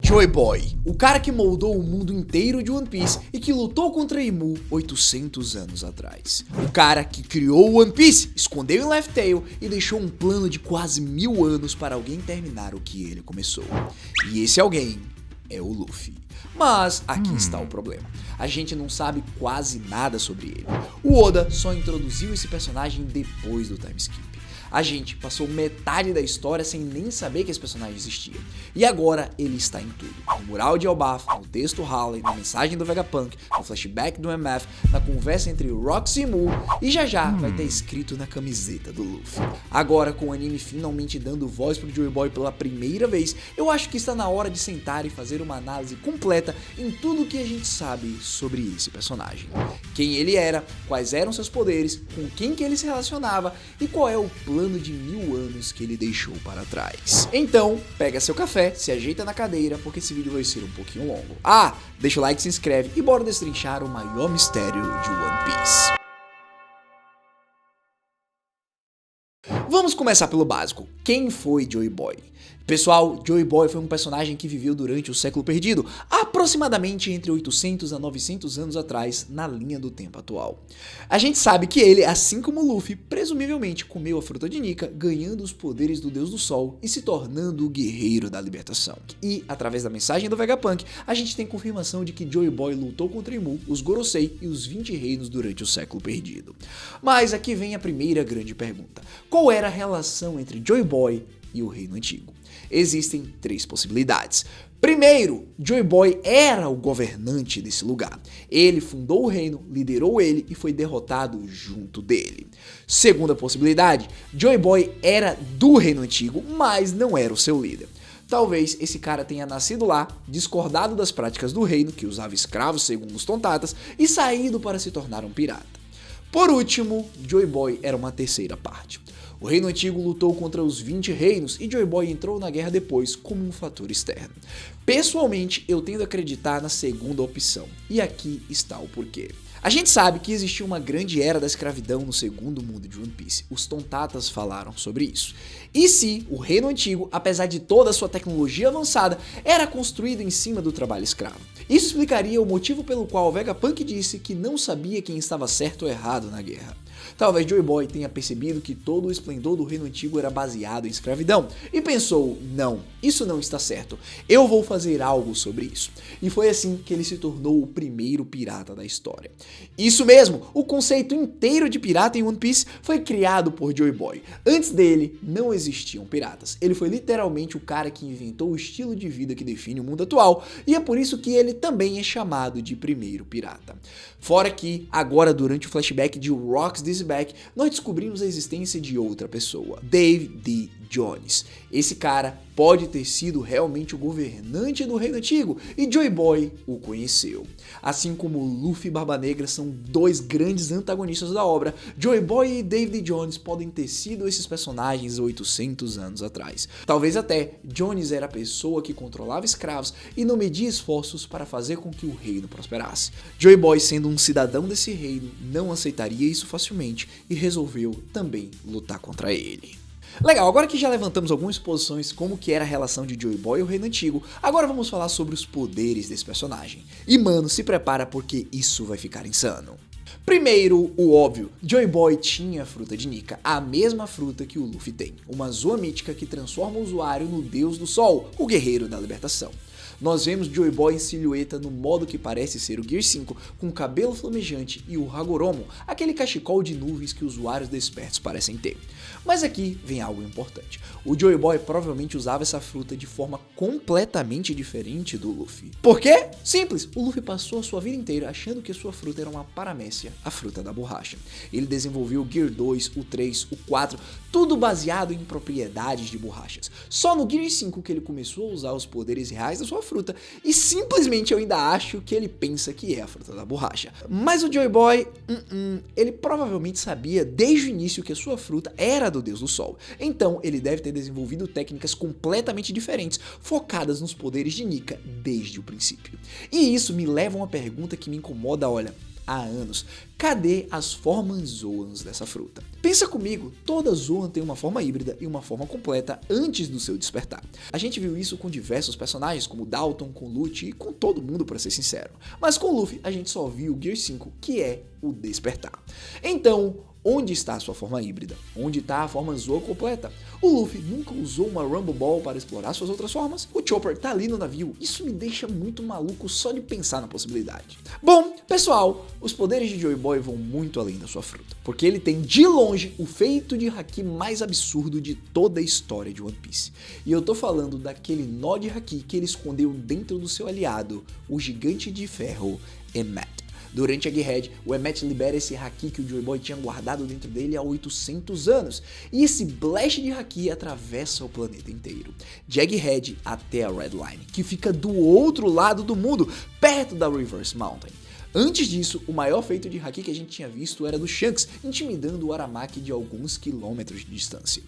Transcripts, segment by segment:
Joy Boy, o cara que moldou o mundo inteiro de One Piece e que lutou contra Imu 800 anos atrás. O cara que criou o One Piece, escondeu em Laugh Tale e deixou um plano de quase 1000 anos para alguém terminar o que ele começou. E esse alguém é o Luffy. Mas aqui está o problema. A gente não sabe quase nada sobre ele. O Oda só introduziu esse personagem depois do time skip. A gente passou metade da história sem nem saber que esse personagem existia. E agora ele está em tudo. No mural de Elbaf, no texto Harley, na mensagem do Vegapunk, no flashback do MF, na conversa entre Rox e Mu, e já vai ter escrito na camiseta do Luffy. Agora, com o anime finalmente dando voz pro Joy Boy pela primeira vez, eu acho que está na hora de sentar e fazer uma análise completa em tudo o que a gente sabe sobre esse personagem. Quem ele era, quais eram seus poderes, com quem que ele se relacionava e qual é o plano de 1000 anos que ele deixou para trás. Então, pega seu café, se ajeita na cadeira, porque esse vídeo vai ser um pouquinho longo. Deixa o like, se inscreve e bora destrinchar o maior mistério de One Piece. Vamos começar pelo básico. Quem foi Joy Boy? Pessoal, Joy Boy foi um personagem que viveu durante o século perdido, aproximadamente entre 800 a 900 anos atrás, na linha do tempo atual. A gente sabe que ele, assim como Luffy, presumivelmente comeu a fruta de Nika, ganhando os poderes do Deus do Sol e se tornando o guerreiro da libertação. E, através da mensagem do Vegapunk, a gente tem confirmação de que Joy Boy lutou contra Imu, os Gorosei e os 20 reinos durante o século perdido. Mas aqui vem a primeira grande pergunta. Qual era a relação entre Joy Boy e o Reino Antigo? Existem 3 possibilidades. Primeiro, Joy Boy era o governante desse lugar. Ele fundou o reino, liderou ele e foi derrotado junto dele. Segunda possibilidade, Joy Boy era do Reino Antigo, mas não era o seu líder. Talvez esse cara tenha nascido lá, discordado das práticas do reino, que usava escravos segundo os Tontatas, e saído para se tornar um pirata. Por último, Joy Boy era uma terceira parte. O Reino Antigo lutou contra os 20 reinos e Joy Boy entrou na guerra depois como um fator externo. Pessoalmente, eu tendo a acreditar na segunda opção, e aqui está o porquê. A gente sabe que existiu uma grande era da escravidão no segundo mundo de One Piece. Os Tontatas falaram sobre isso. E se o Reino Antigo, apesar de toda a sua tecnologia avançada, era construído em cima do trabalho escravo? Isso explicaria o motivo pelo qual o Vegapunk disse que não sabia quem estava certo ou errado na guerra. Talvez Joy Boy tenha percebido que todo o esplendor do Reino Antigo era baseado em escravidão e pensou, não, isso não está certo, eu vou fazer algo sobre isso. E foi assim que ele se tornou o primeiro pirata da história. Isso mesmo, o conceito inteiro de pirata em One Piece foi criado por Joy Boy. Antes dele, não existiam piratas. Ele foi literalmente o cara que inventou o estilo de vida que define o mundo atual, e é por isso que ele também é chamado de primeiro pirata. Fora que, agora durante o flashback de Rox This Back, nós descobrimos a existência de outra pessoa, Dave D. Jones. Esse cara pode ter sido realmente o governante do Reino Antigo e Joy Boy o conheceu. Assim como Luffy e Barba Negra são 2 grandes antagonistas da obra, Joy Boy e David Jones podem ter sido esses personagens 800 anos atrás. Talvez até Jones era a pessoa que controlava escravos e não media esforços para fazer com que o reino prosperasse. Joy Boy, sendo um cidadão desse reino, não aceitaria isso facilmente e resolveu também lutar contra ele. Legal, agora que já levantamos algumas suposições como que era a relação de Joy Boy e o Reino Antigo, agora vamos falar sobre os poderes desse personagem. E mano, se prepara porque isso vai ficar insano. Primeiro, o óbvio, Joy Boy tinha a fruta de Nika, a mesma fruta que o Luffy tem, uma zoa mítica que transforma o usuário no Deus do Sol, o guerreiro da libertação. Nós vemos Joy Boy em silhueta no modo que parece ser o Gear 5, com cabelo flamejante e o Hagoromo, aquele cachecol de nuvens que usuários despertos parecem ter. Mas aqui vem algo importante. O Joy Boy provavelmente usava essa fruta de forma completamente diferente do Luffy. Por quê? Simples, o Luffy passou a sua vida inteira achando que sua fruta era uma paramécia, a fruta da borracha. Ele desenvolveu o Gear 2, o 3, o 4, tudo baseado em propriedades de borrachas. Só no Gear 5 que ele começou a usar os poderes reais da sua fruta, e simplesmente eu ainda acho que ele pensa que é a fruta da borracha. Mas o Joy Boy, ele provavelmente sabia desde o início que a sua fruta era do Deus do Sol. Então ele deve ter desenvolvido técnicas completamente diferentes, focadas nos poderes de Nika desde o princípio. E isso me leva a uma pergunta que me incomoda, olha, há anos. Cadê as formas Zoans dessa fruta? Pensa comigo, toda Zoan tem uma forma híbrida e uma forma completa antes do seu despertar. A gente viu isso com diversos personagens, como Dalton, com Lute e com todo mundo, pra ser sincero. Mas com Luffy, a gente só viu o Gear 5, que é o despertar. Então, onde está a sua forma híbrida? Onde está a forma Zoan completa? O Luffy nunca usou uma Rumble Ball para explorar suas outras formas? O Chopper tá ali no navio? Isso me deixa muito maluco só de pensar na possibilidade. Bom, pessoal, os poderes de Joy Boy vão muito além da sua fruta, porque ele tem de longe o feito de Haki mais absurdo de toda a história de One Piece. E eu tô falando daquele nó de Haki que ele escondeu dentro do seu aliado, o gigante de ferro Emmet. Durante a Egghead, o Emmet libera esse Haki que o Joy Boy tinha guardado dentro dele há 800 anos, e esse blast de Haki atravessa o planeta inteiro, de Egghead até a Red Line, que fica do outro lado do mundo, perto da Reverse Mountain. Antes disso, o maior feito de Haki que a gente tinha visto era do Shanks, intimidando o Aramaki de alguns quilômetros de distância.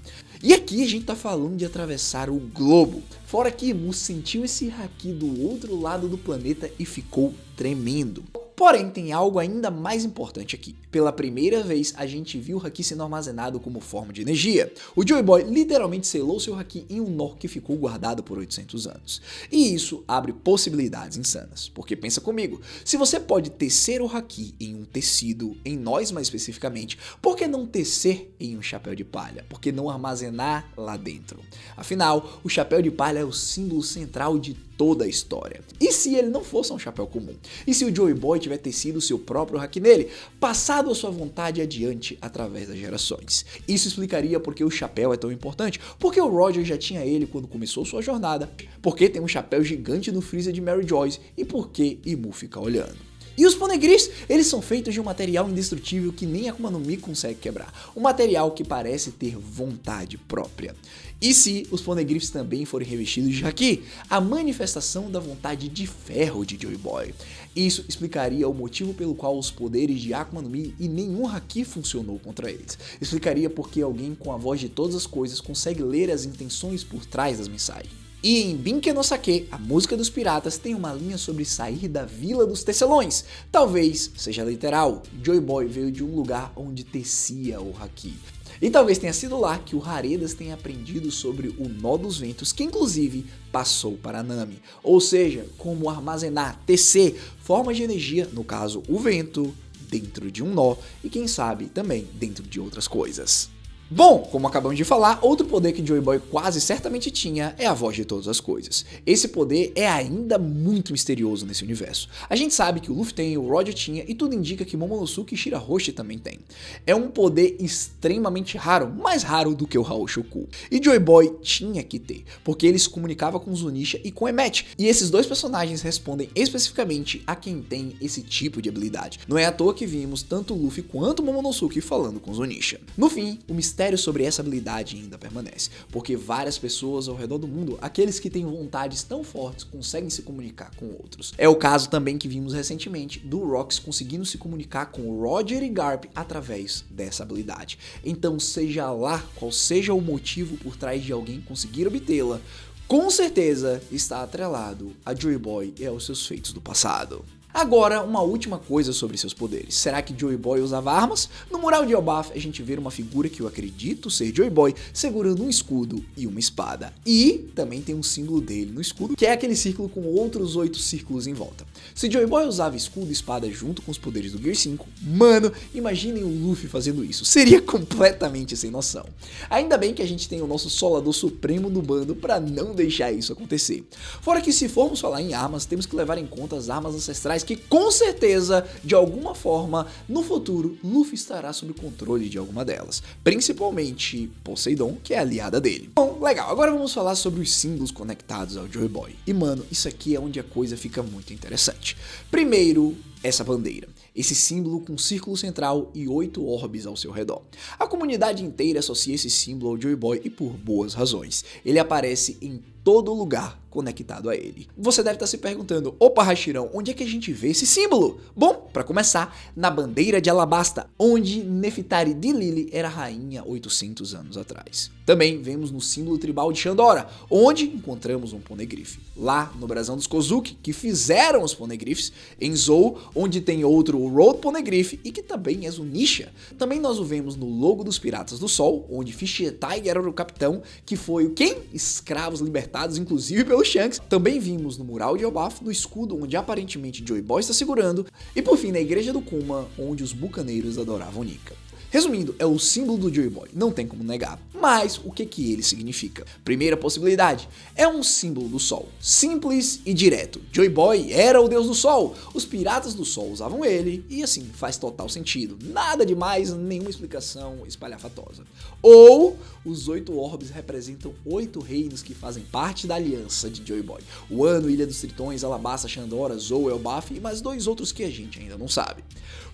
E aqui a gente tá falando de atravessar o globo, fora que Imu sentiu esse Haki do outro lado do planeta e ficou tremendo. Porém, tem algo ainda mais importante aqui. Pela primeira vez, a gente viu o Haki sendo armazenado como forma de energia. O Joy Boy literalmente selou seu Haki em um nó que ficou guardado por 800 anos. E isso abre possibilidades insanas, porque pensa comigo, se você pode tecer o Haki em um tecido, em nós mais especificamente, por que não tecer em um chapéu de palha? Por que não armazenar lá dentro? Afinal, o chapéu de palha é o símbolo central de toda a história. E se ele não fosse um chapéu comum? E se o Joy Boy tiver tecido seu próprio Haki nele, passado a sua vontade adiante através das gerações? Isso explicaria por que o chapéu é tão importante, porque o Roger já tinha ele quando começou sua jornada, porque tem um chapéu gigante no freezer de Mary Joyce e por que Imu fica olhando. E os Poneglyphs, eles são feitos de um material indestrutível que nem a Akuma no Mi consegue quebrar. Um material que parece ter vontade própria. E se os Poneglyphs também forem revestidos de Haki? A manifestação da vontade de ferro de Joy Boy. Isso explicaria o motivo pelo qual os poderes de Akuma no Mi e nenhum Haki funcionou contra eles. Explicaria porque alguém com a voz de todas as coisas consegue ler as intenções por trás das mensagens. E em Binken no Sake, a música dos piratas, tem uma linha sobre sair da Vila dos Tecelões. Talvez seja literal, Joy Boy veio de um lugar onde tecia o Haki. E talvez tenha sido lá que o Haredas tenha aprendido sobre o nó dos ventos, que inclusive passou para Nami. Ou seja, como armazenar, tecer formas de energia, no caso o vento, dentro de um nó e quem sabe também dentro de outras coisas. Bom, como acabamos de falar, outro poder que Joy Boy quase certamente tinha é a voz de todas as coisas. Esse poder é ainda muito misterioso nesse universo. A gente sabe que o Luffy tem, o Roger tinha e tudo indica que Momonosuke e Shirahoshi também tem. É um poder extremamente raro, mais raro do que o Haoshoku. E Joy Boy tinha que ter, porque ele se comunicava com Zunisha e com Emmet. E esses dois personagens respondem especificamente a quem tem esse tipo de habilidade. Não é à toa que vimos tanto o Luffy quanto o Momonosuke falando com Zunisha. No fim, o mistério sobre essa habilidade ainda permanece, porque várias pessoas ao redor do mundo, aqueles que têm vontades tão fortes, conseguem se comunicar com outros. É o caso também que vimos recentemente do Rox conseguindo se comunicar com Roger e Garp através dessa habilidade. Então, seja lá qual seja o motivo por trás de alguém conseguir obtê-la, com certeza está atrelado a Joy Boy e aos seus feitos do passado. Agora, uma última coisa sobre seus poderes. Será que Joy Boy usava armas? No mural de Elbaf, a gente vê uma figura que eu acredito ser Joy Boy segurando um escudo e uma espada. E também tem um símbolo dele no escudo, que é aquele círculo com outros 8 círculos em volta. Se Joy Boy usava escudo e espada junto com os poderes do Gear 5, mano, imaginem o Luffy fazendo isso. Seria completamente sem noção. Ainda bem que a gente tem o nosso Solador Supremo no bando para não deixar isso acontecer. Fora que se formos falar em armas, temos que levar em conta as armas ancestrais que com certeza, de alguma forma, no futuro, Luffy estará sob controle de alguma delas, principalmente Poseidon, que é aliada dele. Bom, legal, agora vamos falar sobre os símbolos conectados ao Joy Boy. E mano, isso aqui é onde a coisa fica muito interessante. Primeiro, essa bandeira, esse símbolo com um círculo central e 8 orbes ao seu redor. A comunidade inteira associa esse símbolo ao Joy Boy e por boas razões. Ele aparece em todo lugar conectado a ele. Você deve estar se perguntando, opa Hashirão, onde é que a gente vê esse símbolo? Bom, para começar, na bandeira de Alabasta, onde Nefertari de Lily era rainha 800 anos atrás. Também vemos no símbolo tribal de Shandora, onde encontramos um Poneglyph. Lá no brasão dos Kozuki, que fizeram os Poneglyphs, em Zou, onde tem outro Road Poneglyph e que também é Zunisha. Também nós o vemos no logo dos Piratas do Sol, onde Fish Tiger era o capitão, que foi o quem? Escravos libertados, inclusive pelo Shanks. Também vimos no mural de Elbaf, no escudo onde aparentemente Joy Boy está segurando, e por fim na igreja do Kuma, onde os bucaneiros adoravam Nika. Resumindo, é o símbolo do Joy Boy, não tem como negar. Mas o que ele significa? Primeira possibilidade, é um símbolo do sol, simples e direto. Joy Boy era o deus do sol, os piratas do sol usavam ele, e assim, faz total sentido. Nada demais, nenhuma explicação espalhafatosa. Ou os 8 orbes representam 8 reinos que fazem parte da aliança de Joy Boy. Wano, Ilha dos Tritões, Alabasta, Shandora, Zou, Elbaf e mais 2 outros que a gente ainda não sabe.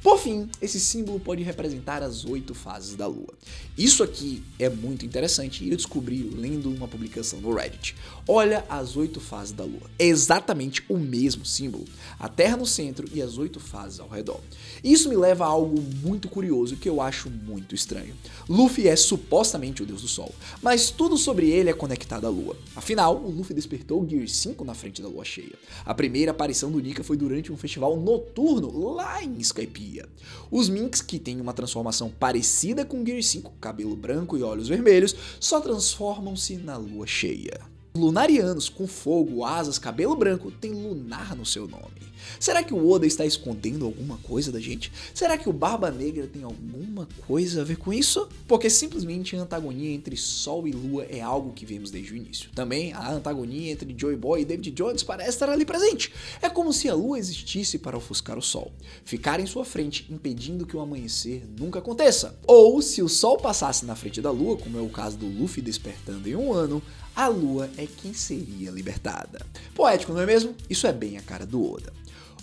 Por fim, esse símbolo pode representar as 8 fases da lua. Isso aqui é muito interessante e eu descobri lendo uma publicação no Reddit. Olha as 8 fases da lua. É exatamente o mesmo símbolo. A Terra no centro e as 8 fases ao redor. Isso me leva a algo muito curioso que eu acho muito estranho. Luffy é supostamente o deus do sol, mas tudo sobre ele é conectado à lua. Afinal, o Luffy despertou o Gear 5 na frente da lua cheia. A primeira aparição do Nika foi durante um festival noturno lá em Skypiea. Os Minks, que têm uma transformação parecida com Gear 5, cabelo branco e olhos vermelhos, só transformam-se na lua cheia. Lunarianos com fogo, asas, cabelo branco têm lunar no seu nome. Será que o Oda está escondendo alguma coisa da gente? Será que o Barba Negra tem alguma coisa a ver com isso? Porque simplesmente a antagonia entre Sol e Lua é algo que vemos desde o início. Também a antagonia entre Joy Boy e David Jones parece estar ali presente. É como se a Lua existisse para ofuscar o Sol, ficar em sua frente impedindo que o amanhecer nunca aconteça. Ou se o Sol passasse na frente da Lua, como é o caso do Luffy despertando em um ano, a Lua é quem seria libertada. Poético, não é mesmo? Isso é bem a cara do Oda.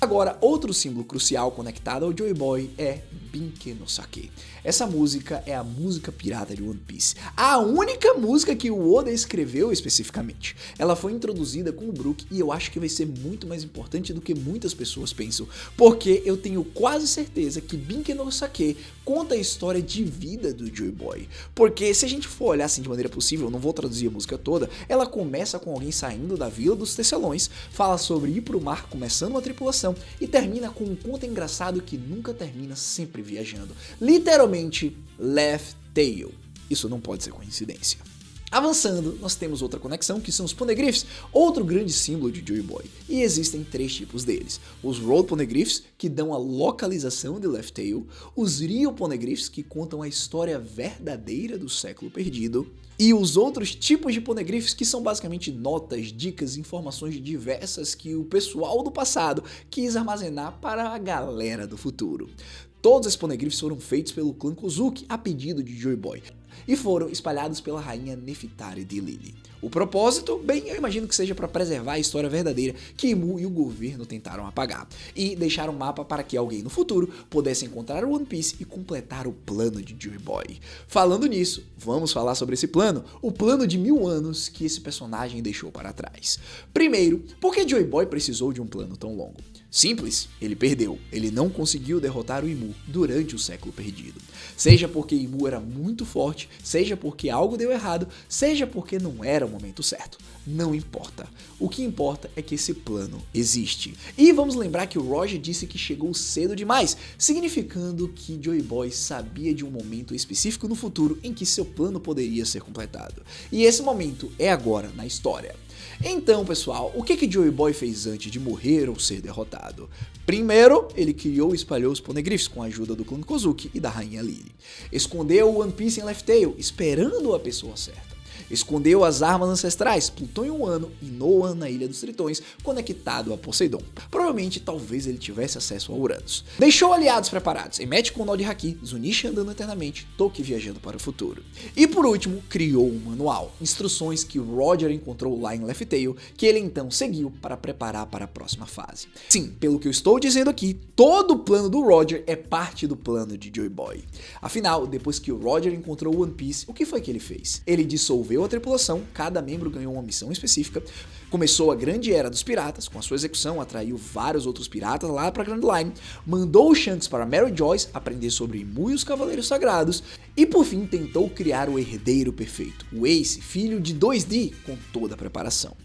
Agora, outro símbolo crucial conectado ao Joy Boy é Binke no Sake. Essa música é a música pirata de One Piece. A única música que o Oda escreveu especificamente. Ela foi introduzida com o Brook e eu acho que vai ser muito mais importante do que muitas pessoas pensam. Porque eu tenho quase certeza que Binke no Sake conta a história de vida do Joy Boy. Porque se a gente for olhar assim de maneira possível, eu não vou traduzir a música toda, ela começa com alguém saindo da vila dos Tecelões, fala sobre ir pro mar começando uma tripulação e termina com um conto engraçado que nunca termina, sempre viajando. Literalmente, Left Tail. Isso não pode ser coincidência. Avançando, nós temos outra conexão que são os Poneglyphs, outro grande símbolo de Joy Boy, e existem 3 tipos deles. Os Road Poneglyphs, que dão a localização de Left Tail, os Rio Poneglyphs, que contam a história verdadeira do século perdido, e os outros tipos de Poneglyphs, que são basicamente notas, dicas, informações diversas que o pessoal do passado quis armazenar para a galera do futuro. Todos esses Poneglyphs foram feitos pelo clã Kozuki a pedido de Joy Boy e foram espalhados pela rainha Nefertari de Lily. O propósito? Bem, eu imagino que seja para preservar a história verdadeira que Imu e o governo tentaram apagar, e deixar um mapa para que alguém no futuro pudesse encontrar o One Piece e completar o plano de Joy Boy. Falando nisso, vamos falar sobre esse plano, o plano de 1000 anos que esse personagem deixou para trás. Primeiro, por que Joy Boy precisou de um plano tão longo? Simples, ele perdeu, ele não conseguiu derrotar o Imu durante o século perdido. Seja porque Imu era muito forte, seja porque algo deu errado, seja porque não era o momento certo. Não importa. O que importa é que esse plano existe. E vamos lembrar que o Roger disse que chegou cedo demais, significando que Joy Boy sabia de um momento específico no futuro em que seu plano poderia ser completado. E esse momento é agora na história. Então, pessoal, o que Joy Boy fez antes de morrer ou ser derrotado? Primeiro, ele criou e espalhou os Poneglyphs com a ajuda do clã Kozuki e da rainha Lily. Escondeu o One Piece em Left Tail, esperando a pessoa certa. Escondeu as armas ancestrais, Pluton em Wano e Noan na Ilha dos Tritões, conectado a Poseidon. Provavelmente, talvez ele tivesse acesso a Uranus. Deixou aliados preparados, Emmett com o nó de Haki, Zunisha andando eternamente, Toki viajando para o futuro. E por último, criou um manual, instruções que o Roger encontrou lá em Left Tail, que ele então seguiu para preparar para a próxima fase. Sim, pelo que eu estou dizendo aqui, todo o plano do Roger é parte do plano de Joy Boy. Afinal, depois que o Roger encontrou o One Piece, o que foi que ele fez? Ele dissolveu a tripulação, cada membro ganhou uma missão específica, começou a grande era dos piratas, com a sua execução atraiu vários outros piratas lá para Grand Line, mandou o Shanks para Mary Joyce aprender sobre Imu e os Cavaleiros Sagrados, e por fim tentou criar o herdeiro perfeito, o Ace, filho de 2D, com toda a preparação.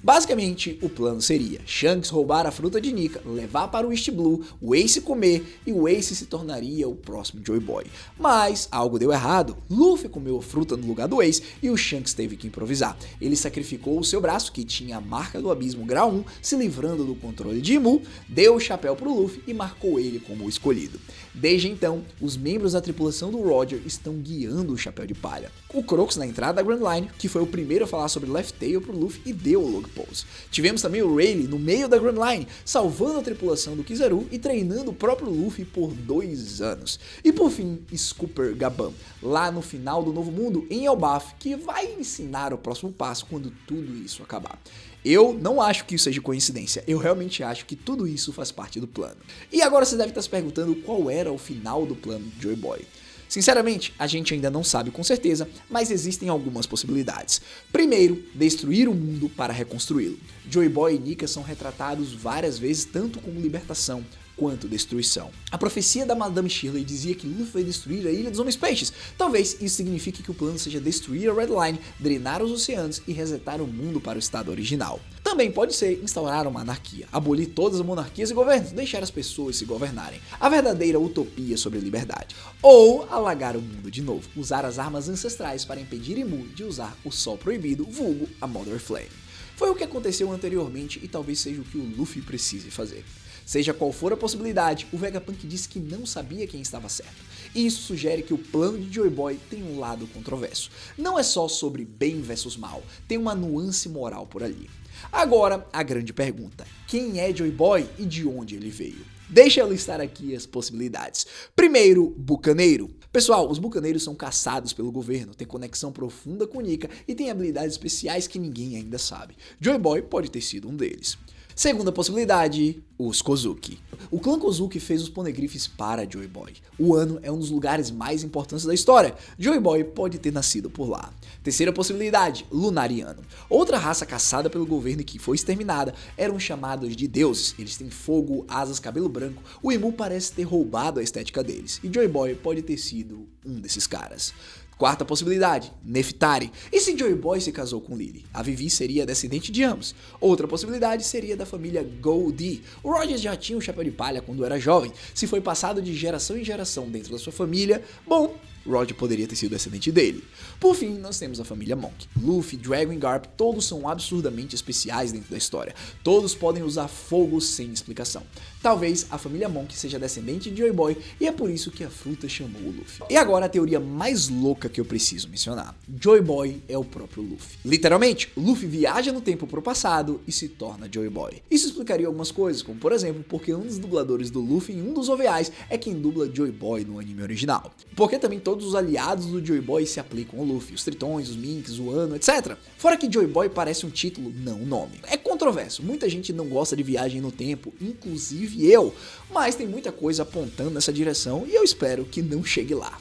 Basicamente, o plano seria Shanks roubar a fruta de Nika, levar para o East Blue, o Ace comer e o Ace se tornaria o próximo Joy Boy. Mas algo deu errado, Luffy comeu a fruta no lugar do Ace e o Shanks teve que improvisar. Ele sacrificou o seu braço, que tinha a marca do abismo grau 1, se livrando do controle de Imu, deu o chapéu para o Luffy e marcou ele como o escolhido. Desde então, os membros da tripulação do Roger estão guiando o Chapéu de Palha. O Crocus na entrada da Grand Line, que foi o primeiro a falar sobre Left Tail pro Luffy e deu o Log Pose. Tivemos também o Rayleigh no meio da Grand Line, salvando a tripulação do Kizaru e treinando o próprio Luffy por 2 anos. E por fim, Scooper Gaban, lá no final do Novo Mundo, em Elbaf, que vai ensinar o próximo passo quando tudo isso acabar. Eu não acho que isso seja coincidência, eu realmente acho que tudo isso faz parte do plano. E agora você deve estar se perguntando qual era o final do plano de Joy Boy. Sinceramente, a gente ainda não sabe com certeza, mas existem algumas possibilidades. Primeiro, destruir o mundo para reconstruí-lo. Joy Boy e Nika são retratados várias vezes tanto como libertação quanto destruição. A profecia da Madame Shirley dizia que Luffy vai destruir a Ilha dos Homens Peixes. Talvez isso signifique que o plano seja destruir a Red Line, drenar os oceanos e resetar o mundo para o estado original. Também pode ser instaurar uma anarquia, abolir todas as monarquias e governos, deixar as pessoas se governarem. A verdadeira utopia sobre a liberdade. Ou alagar o mundo de novo, usar as armas ancestrais para impedir Imu de usar o Sol Proibido, vulgo a Mother Flame. Foi o que aconteceu anteriormente e talvez seja o que o Luffy precise fazer. Seja qual for a possibilidade, o Vegapunk disse que não sabia quem estava certo. E isso sugere que o plano de Joy Boy tem um lado controverso. Não é só sobre bem versus mal, tem uma nuance moral por ali. Agora, a grande pergunta: quem é Joy Boy e de onde ele veio? Deixa eu listar aqui as possibilidades. Primeiro, bucaneiro. Pessoal, os bucaneiros são caçados pelo governo, têm conexão profunda com Nika e têm habilidades especiais que ninguém ainda sabe. Joy Boy pode ter sido um deles. Segunda possibilidade, os Kozuki. O clã Kozuki fez os Poneglyphs para Joy Boy. O Wano é um dos lugares mais importantes da história. Joy Boy pode ter nascido por lá. Terceira possibilidade, Lunariano. Outra raça caçada pelo governo e que foi exterminada eram chamados de deuses. Eles têm fogo, asas, cabelo branco. O Imu parece ter roubado a estética deles. E Joy Boy pode ter sido um desses caras. Quarta possibilidade, Neftari. E se Joy Boy se casou com Lily? A Vivi seria descendente de ambos. Outra possibilidade seria da família Goldie. O Roger já tinha o chapéu de palha quando era jovem. Se foi passado de geração em geração dentro da sua família, bom, Roger poderia ter sido descendente dele. Por fim, nós temos a família Monk. Luffy, Dragon e Garp, todos são absurdamente especiais dentro da história. Todos podem usar fogo sem explicação. Talvez a família Monk seja descendente de Joy Boy e é por isso que a fruta chamou o Luffy. E agora a teoria mais louca que eu preciso mencionar. Joy Boy é o próprio Luffy. Literalmente, Luffy viaja no tempo pro passado e se torna Joy Boy. Isso explicaria algumas coisas, como por exemplo, porque um dos dubladores do Luffy em um dos OVAs é quem dubla Joy Boy no anime original. Porque também todos os aliados do Joy Boy se aplicam ao Luffy, os Tritões, os Minks, o Wano, etc. Fora que Joy Boy parece um título, não um nome. É controverso, muita gente não gosta de viagem no tempo, inclusive eu, mas tem muita coisa apontando nessa direção e eu espero que não chegue lá.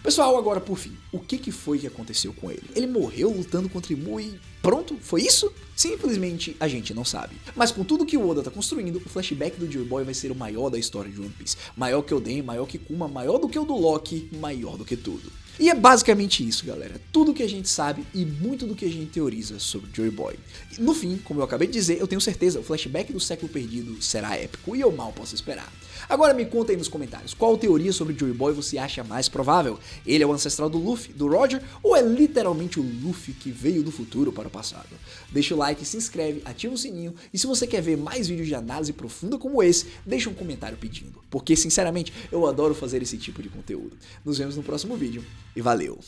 Pessoal, agora por fim, o que foi que aconteceu com ele? Ele morreu lutando contra Imu e pronto? Foi isso? Simplesmente a gente não sabe. Mas com tudo que o Oda tá construindo, o flashback do Joy Boy vai ser o maior da história de One Piece. Maior que o Den, maior que Kuma, maior do que o do Loki, maior do que tudo. E é basicamente isso, galera. Tudo que a gente sabe e muito do que a gente teoriza sobre Joy Boy. No fim, como eu acabei de dizer, eu tenho certeza, o flashback do século perdido será épico e eu mal posso esperar. Agora me conta aí nos comentários, qual teoria sobre Joy Boy você acha mais provável? Ele é o ancestral do Luffy, do Roger, ou é literalmente o Luffy que veio do futuro para o passado? Deixa o like, se inscreve, ativa o sininho e se você quer ver mais vídeos de análise profunda como esse, deixa um comentário pedindo, porque sinceramente eu adoro fazer esse tipo de conteúdo. Nos vemos no próximo vídeo e valeu!